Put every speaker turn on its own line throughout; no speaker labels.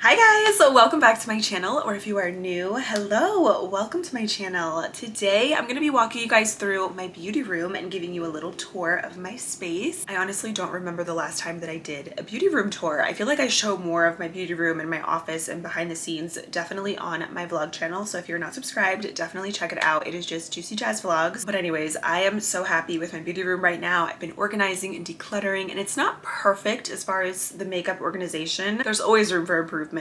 Hi guys, so welcome back to my channel, or if you are new, hello, welcome to my channel. Today I'm going to be walking you guys through my beauty room and giving you a little tour of my space. I honestly don't remember the last time that I did a beauty room tour. I feel like I show more of my beauty room and my office and behind the scenes definitely on my vlog channel, so if you're not subscribed, definitely check it out. It is just JuicyJas vlogs. But anyways, I am so happy with my beauty room right now. I've been organizing and decluttering, and it's not perfect as far as the makeup organization. There's always room for improvement,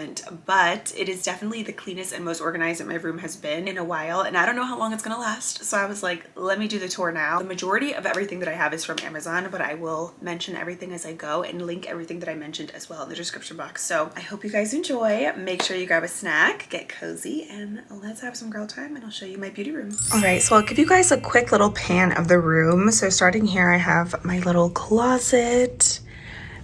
but it is definitely the cleanest and most organized that my room has been in a while, and I don't know how long it's gonna last, so I was like, let me do the tour now. The majority of everything that I have is from Amazon, but I will mention everything as I go and link everything that I mentioned as well in the description box. So I hope you guys enjoy. Make sure you grab a snack, get cozy, and let's have some girl time, and I'll show you my beauty room. All right, so I'll give you guys a quick little pan of the room. So starting here, I have my little closet.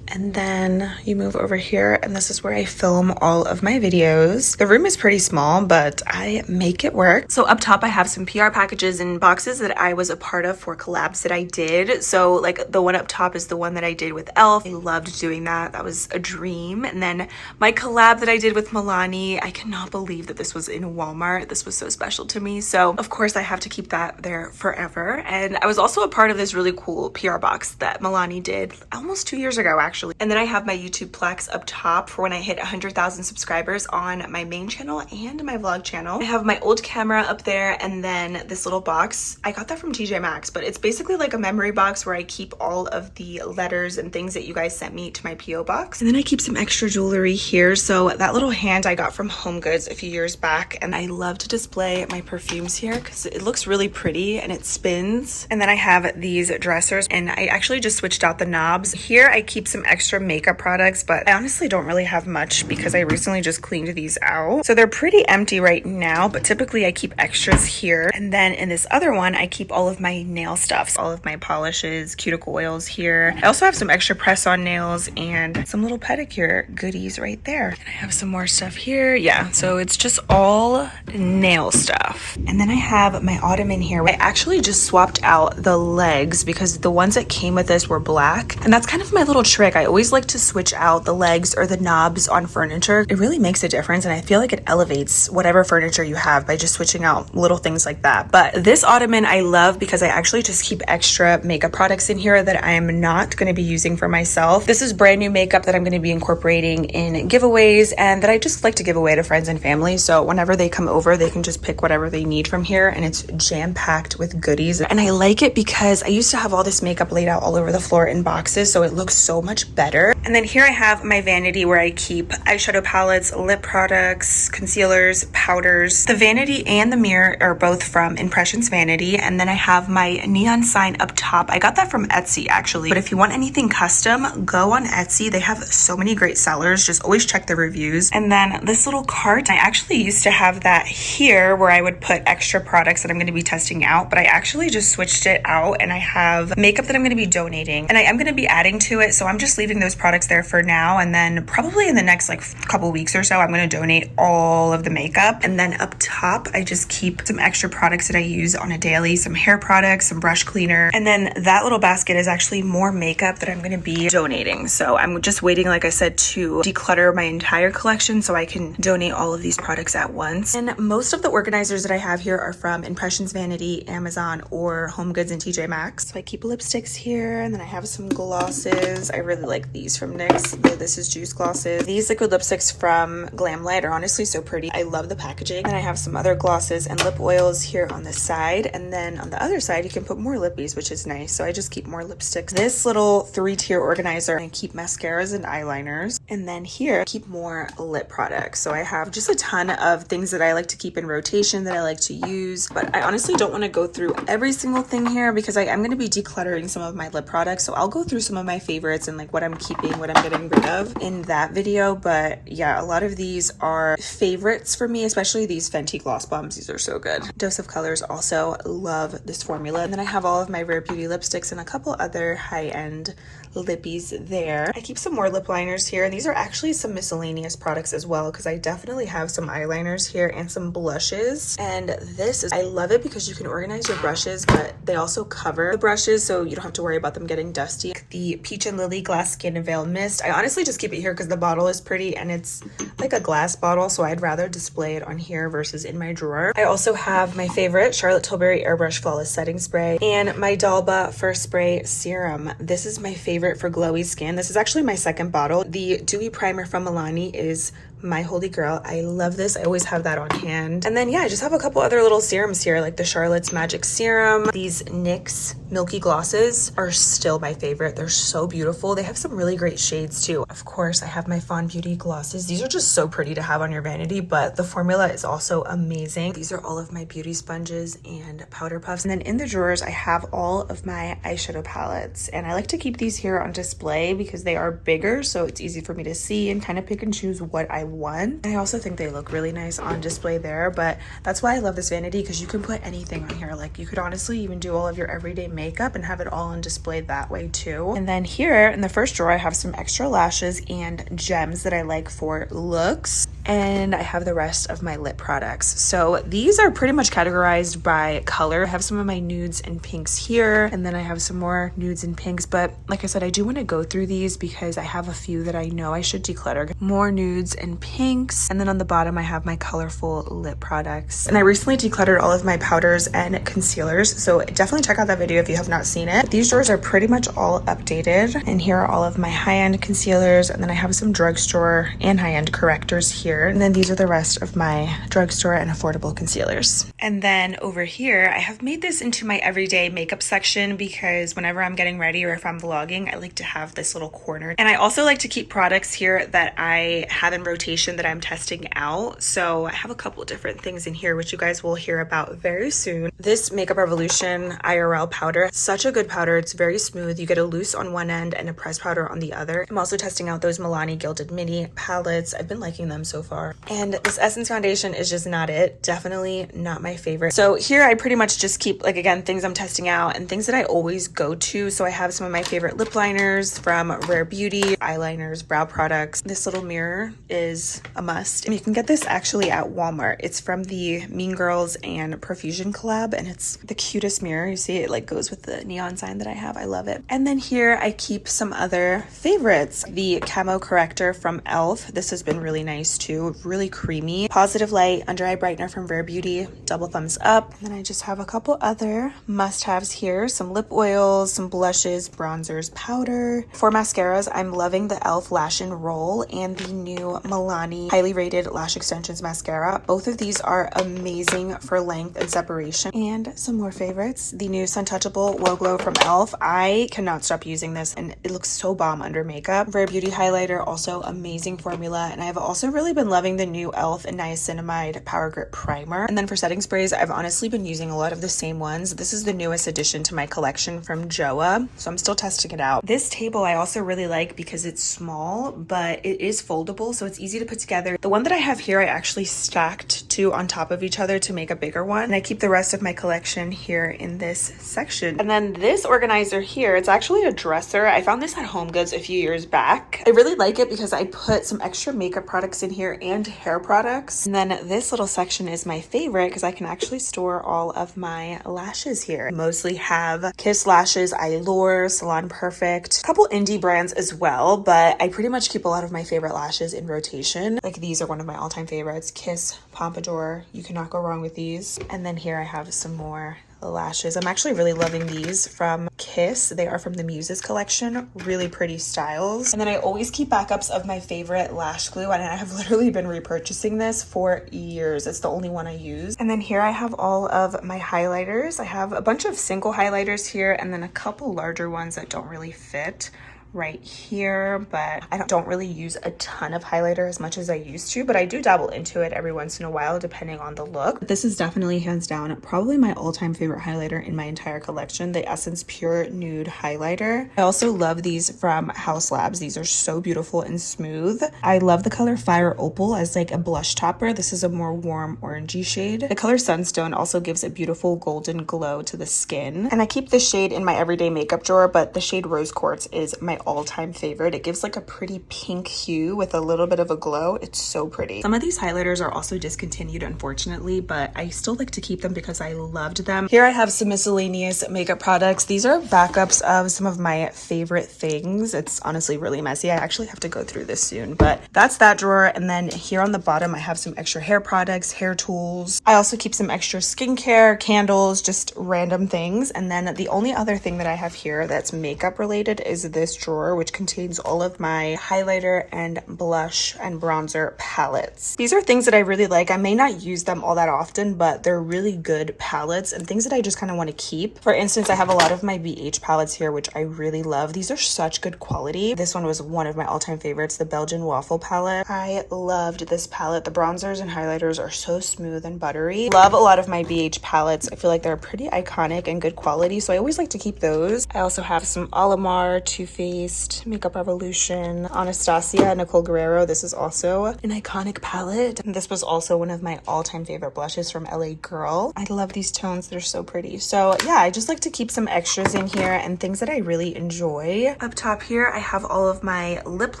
And then you move over here, and this is where I film all of my videos. The room is pretty small, but I make it work. So up top, I have some PR packages and boxes that I was a part of for collabs that I did. So like the one up top is the one that I did with e.l.f. I loved doing that. That was a dream. And then my collab that I did with Milani, I cannot believe that this was in Walmart. This was so special to me. So of course I have to keep that there forever. And I was also a part of this really cool PR box that Milani did almost 2 years ago, actually. And then I have my YouTube plaques up top for when I hit 100,000 subscribers on my main channel and my vlog channel. I have my old camera up there, and then this little box. I got that from TJ Maxx, but it's basically like a memory box where I keep all of the letters and things that you guys sent me to my PO box. And then I keep some extra jewelry here. So that little hand I got from HomeGoods a few years back, and I love to display my perfumes here because it looks really pretty and it spins. And then I have these dressers, and I actually just switched out the knobs. Here I keep some extra makeup products, but I honestly don't really have much because I recently just cleaned these out. So they're pretty empty right now, but typically I keep extras here. And then in this other one, I keep all of my nail stuff, all of my polishes, cuticle oils here. I also have some extra press-on nails and some little pedicure goodies right there. And I have some more stuff here. Yeah, so it's just all nail stuff. And then I have my ottoman here. I actually just swapped out the legs because the ones that came with this were black. And that's kind of my little trick. I always like to switch out the legs or the knobs on furniture. It really makes a difference, and I feel like it elevates whatever furniture you have by just switching out little things like that. But this ottoman I love because I actually just keep extra makeup products in here that I'm not going to be using for myself. This is brand new makeup that I'm going to be incorporating in giveaways and that I just like to give away to friends and family. So whenever they come over, they can just pick whatever they need from here, and it's jam-packed with goodies. And I like it because I used to have all this makeup laid out all over the floor in boxes, so it looks so much better. And then here I have my vanity where I keep eyeshadow palettes, lip products, concealers, powders. The vanity and the mirror are both from Impressions Vanity. And then I have my neon sign up top. I got that from Etsy actually, but if you want anything custom, go on Etsy. They have so many great sellers. Just always check the reviews. And then this little cart, I actually used to have that here where I would put extra products that I'm going to be testing out, but I actually just switched it out, and I have makeup that I'm going to be donating, and I am going to be adding to it. So I'm just leaving those products there for now, and then probably in the next like couple weeks or so I'm going to donate all of the makeup. And then up top I just keep some extra products that I use on a daily, some hair products, some brush cleaner, and then that little basket is actually more makeup that I'm going to be donating. So I'm just waiting, like I said, to declutter my entire collection so I can donate all of these products at once. And most of the organizers that I have here are from Impressions Vanity, Amazon, or HomeGoods and TJ Maxx. So I keep lipsticks here, and then I have some glosses. I really like these from NYX. This is Juice glosses. These liquid lipsticks from Glamlight are honestly so pretty. I love the packaging. And I have some other glosses and lip oils here on this side, and then on the other side you can put more lippies, which is nice. So I just keep more lipsticks. This little 3-tier organizer, I keep mascaras and eyeliners, and then here I keep more lip products. So I have just a ton of things that I like to keep in rotation that I like to use, but I honestly don't want to go through every single thing here because I am going to be decluttering some of my lip products. So I'll go through some of my favorites and like what I'm keeping, what I'm getting rid of in that video. But yeah, a lot of these are favorites for me, especially these Fenty gloss bombs. These are so good. Dose of Colors, also love this formula. And then I have all of my Rare Beauty lipsticks and a couple other high-end lippies there. I keep some more lip liners here, and these are actually some miscellaneous products as well because I definitely have some eyeliners here and some blushes. And this is, I love it because you can organize your brushes, but they also cover the brushes so you don't have to worry about them getting dusty. The Peach and Lily Hourglass Skin and Veil Mist. I honestly just keep it here because the bottle is pretty and it's like a glass bottle, so I'd rather display it on here versus in my drawer. I also have my favorite Charlotte Tilbury Airbrush Flawless Setting Spray and my Dalba First Spray Serum. This is my favorite for glowy skin. This is actually my second bottle. The Dewy Primer from Milani is my holy grail. I love this. I always have that on hand. And then yeah, I just have a couple other little serums here, like the Charlotte's Magic Serum. These NYX Milky Glosses are still my favorite. They're so beautiful. They have some really great shades too. Of course, I have my Fawn Beauty glosses. These are just so pretty to have on your vanity, but the formula is also amazing. These are all of my beauty sponges and powder puffs. And then in the drawers, I have all of my eyeshadow palettes. And I like to keep these here on display because they are bigger, so it's easy for me to see and kind of pick and choose what I want. And I also think they look really nice on display there, but that's why I love this vanity, because you can put anything on here. Like you could honestly even do all of your everyday makeup and have it all on display that way too. And then here in the first drawer, I have some extra lashes and gems that I like for looks. And I have the rest of my lip products. So these are pretty much categorized by color. I have some of my nudes and pinks here, and then I have some more nudes and pinks. But like I said, I do want to go through these because I have a few that I know I should declutter. More nudes and pinks. And then on the bottom, I have my colorful lip products. And I recently decluttered all of my powders and concealers. So definitely check out that video if you have not seen it. These drawers are pretty much all updated. And here are all of my high-end concealers. And then I have some drugstore and high-end correctors here. And then these are the rest of my drugstore and affordable concealers. And then over here, I have made this into my everyday makeup section because whenever I'm getting ready or if I'm vlogging, I like to have this little corner. And I also like to keep products here that I have in rotation that I'm testing out. So I have a couple different things in here, which you guys will hear about very soon. This Makeup Revolution IRL powder, such a good powder. It's very smooth. You get a loose on one end and a pressed powder on the other. I'm also testing out those Milani Gilded Mini palettes. I've been liking them so far. And this Essence foundation is just not it. Definitely not my favorite. So here I pretty much just keep, like, again, things I'm testing out and things that I always go to. So I have some of my favorite lip liners from Rare Beauty, eyeliners, brow products. This little mirror is a must. And you can get this actually at Walmart. It's from the Mean Girls and Profusion collab, and it's the cutest mirror. You see it like goes with the neon sign that I have. I love it. And then here I keep some other favorites. The Camo Corrector from e.l.f. This has been really nice too. Really creamy. Positive Light Under Eye Brightener from Rare Beauty. Double thumbs up. And then I just have a couple other must-haves here. Some lip oils, some blushes, bronzers, powder. For mascaras, I'm loving the e.l.f. Lash and Roll and the new Milani Highly Rated Lash Extensions Mascara. Both of these are amazing for length and separation. And some more favorites. The new Suntouchable Wow Glow from e.l.f. I cannot stop using this and it looks so bomb under makeup. Rare Beauty Highlighter, also amazing formula. And I've also really been loving the new e.l.f. and Niacinamide Power Grip Primer. And then for setting sprays, I've honestly been using a lot of the same ones. This is the newest addition to my collection from Joa, so I'm still testing it out. This table I also really like because it's small, but it is foldable, so it's easy to put together. The one that I have here, I actually stacked two on top of each other to make a bigger one. And I keep the rest of my collection here in this section. And then this organizer here, it's actually a dresser. I found this at HomeGoods a few years back. I really like it because I put some extra makeup products in here and hair products. And then this little section is my favorite because I can actually store all of my lashes here. I mostly have Kiss Lashes, Allure, Salon Perfect, a couple indie brands as well, but I pretty much keep a lot of my favorite lashes in rotation. Like these are one of my all-time favorites. Kiss Pompadour, you cannot go wrong with these. And then here I have some more lashes. I'm actually really loving these from Kiss. They are from the Muses collection. Really pretty styles. And then I always keep backups of my favorite lash glue, and I have literally been repurchasing this for years. It's the only one I use. And then here I have all of my highlighters. I have a bunch of single highlighters here and then a couple larger ones that don't really fit right here, but I don't really use a ton of highlighter as much as I used to, but I do dabble into it every once in a while depending on the look. This is definitely hands down probably my all-time favorite highlighter in my entire collection, the Essence Pure Nude Highlighter. I also love these from House Labs. These are so beautiful and smooth. I love the color Fire Opal as like a blush topper. This is a more warm orangey shade. The color Sunstone also gives a beautiful golden glow to the skin, and I keep this shade in my everyday makeup drawer, but the shade Rose Quartz is my my all-time favorite. It gives like a pretty pink hue with a little bit of a glow. It's so pretty. Some of these highlighters are also discontinued, unfortunately, but I still like to keep them because I loved them. Here I have some miscellaneous makeup products. These are backups of some of my favorite things. It's honestly really messy. I actually have to go through this soon, but that's that drawer. And then here on the bottom, I have some extra hair products, hair tools. I also keep some extra skincare, candles, just random things. And then the only other thing that I have here that's makeup related is this drawer, which contains all of my highlighter and blush and bronzer palettes. These are things that I really like. I may not use them all that often, but they're really good palettes and things that I just kind of want to keep. For instance, I have a lot of my BH palettes here, which I really love. These are such good quality. This one was one of my all-time favorites, the Belgian Waffle palette. I loved this palette. The bronzers and highlighters are so smooth and buttery. Love a lot of my BH palettes. I feel like they're pretty iconic and good quality, so I always like to keep those. I also have some Alamar, Too Faced, Makeup Revolution, Anastasia, Nicole Guerrero. This is also an iconic palette. And this was also one of my all-time favorite blushes from LA Girl. I love these tones. They're so pretty. So yeah, I just like to keep some extras in here and things that I really enjoy. Up top here, I have all of my lip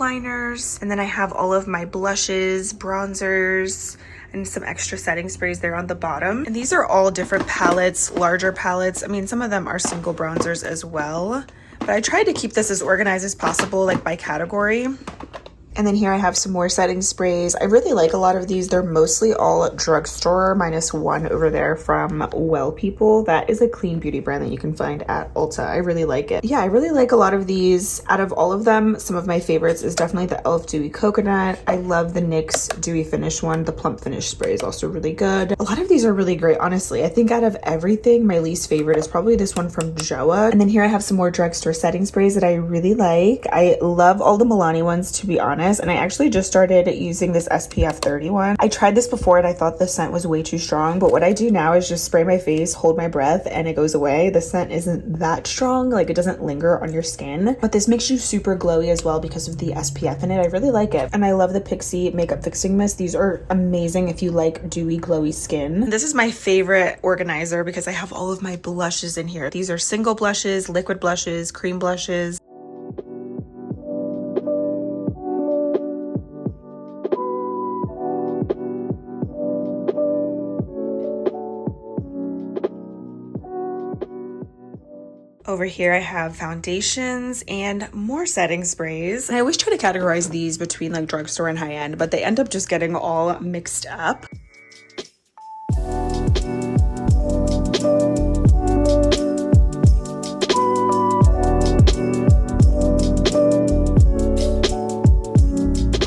liners, and then I have all of my blushes, bronzers, and some extra setting sprays there on the bottom. And these are all different palettes, larger palettes. I mean, some of them are single bronzers as well, but I tried to keep this as organized as possible, like by category. And then here I have some more setting sprays. I really like a lot of these. They're mostly all drugstore, minus one over there from Well People. That is a clean beauty brand that you can find at Ulta. I really like it. Yeah, I really like a lot of these. Out of all of them, some of my favorites is definitely the e.l.f. Dewy Coconut. I love the NYX Dewy Finish one. The Plump Finish spray is also really good. A lot of these are really great, honestly. I think out of everything, my least favorite is probably this one from Joa. And then here I have some more drugstore setting sprays that I really like. I love all the Milani ones, to be honest. And I actually just started using this SPF 30 one. I tried this before and I thought the scent was way too strong, but what I do now is just spray my face, hold my breath, and it goes away. The scent isn't that strong, like it doesn't linger on your skin, but this makes you super glowy as well because of the SPF in it. I really like it. And I love the Pixi Makeup Fixing Mist. These are amazing if you like dewy, glowy skin. This is my favorite organizer because I have all of my blushes in here. These are single blushes, liquid blushes, cream blushes. Over here, I have foundations and more setting sprays. And I always try to categorize these between like drugstore and high-end, but they end up just getting all mixed up.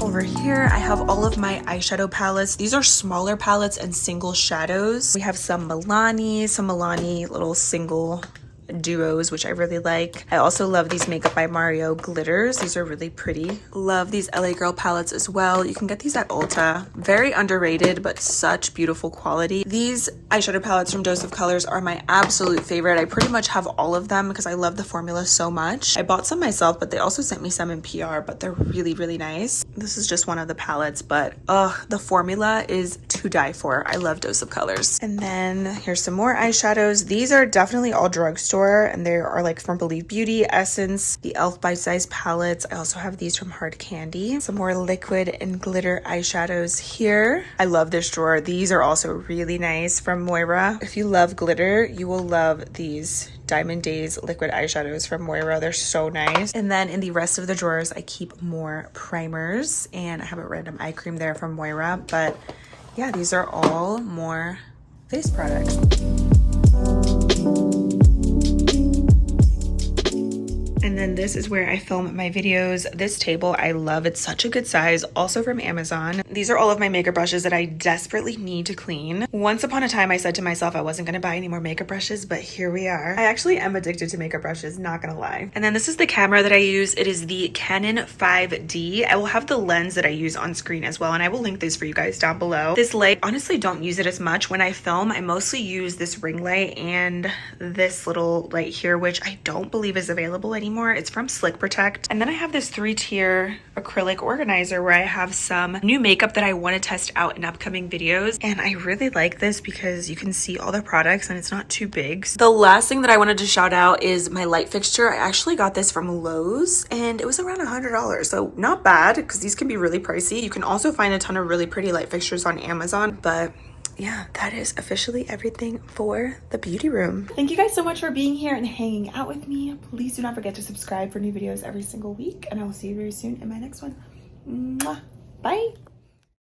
Over here, I have all of my eyeshadow palettes. These are smaller palettes and single shadows. We have some Milani little single duos, which I really like. I also love these Makeup by Mario glitters. These are really pretty. Love these LA Girl palettes as well. You can get these at Ulta. Very underrated, but such beautiful quality. These eyeshadow palettes from Dose of Colors are my absolute favorite. I pretty much have all of them because I love the formula so much. I bought some myself, but they also sent me some in PR, but they're really, really nice. This is just one of the palettes, but the formula is to die for. I love Dose of Colors. And then here's some more eyeshadows. These are definitely all drugstore, and they are like from Believe Beauty, Essence, the e.l.f. Bite Size palettes. I also have these from Hard Candy. Some more liquid and glitter eyeshadows here. I love this drawer. These are also really nice from Moira. If you love glitter, you will love these Diamond Days liquid eyeshadows from Moira. They're so nice. And then in the rest of the drawers, I keep more primers, and I have a random eye cream there from Moira. But yeah, these are all more face products. And then this is where I film my videos. This table, I love. It's such a good size, also from Amazon. These are all of my makeup brushes that I desperately need to clean. Once upon a time, I said to myself I wasn't gonna buy any more makeup brushes, but here we are. I actually am addicted to makeup brushes, not gonna lie. And then this is the camera that I use. It is the Canon 5D. I will have the lens that I use on screen as well, and I will link this for you guys down below. This light, honestly don't use it as much. When I film, I mostly use this ring light and this little light here, which I don't believe is available anymore. anymore. It's from Slick Protect. And then I have this 3-tier acrylic organizer where I have some new makeup that I want to test out in upcoming videos. And I really like this because you can see all the products and it's not too big. The last thing that I wanted to shout out is my light fixture. I actually got this from Lowe's and it was around $100. So not bad because these can be really pricey. You can also find a ton of really pretty light fixtures on Amazon, but yeah, that is officially everything for the beauty room. Thank you guys so much for being here and hanging out with me. Please do not forget to subscribe for new videos every single week, and I will see you very soon in my next one. Mwah. Bye.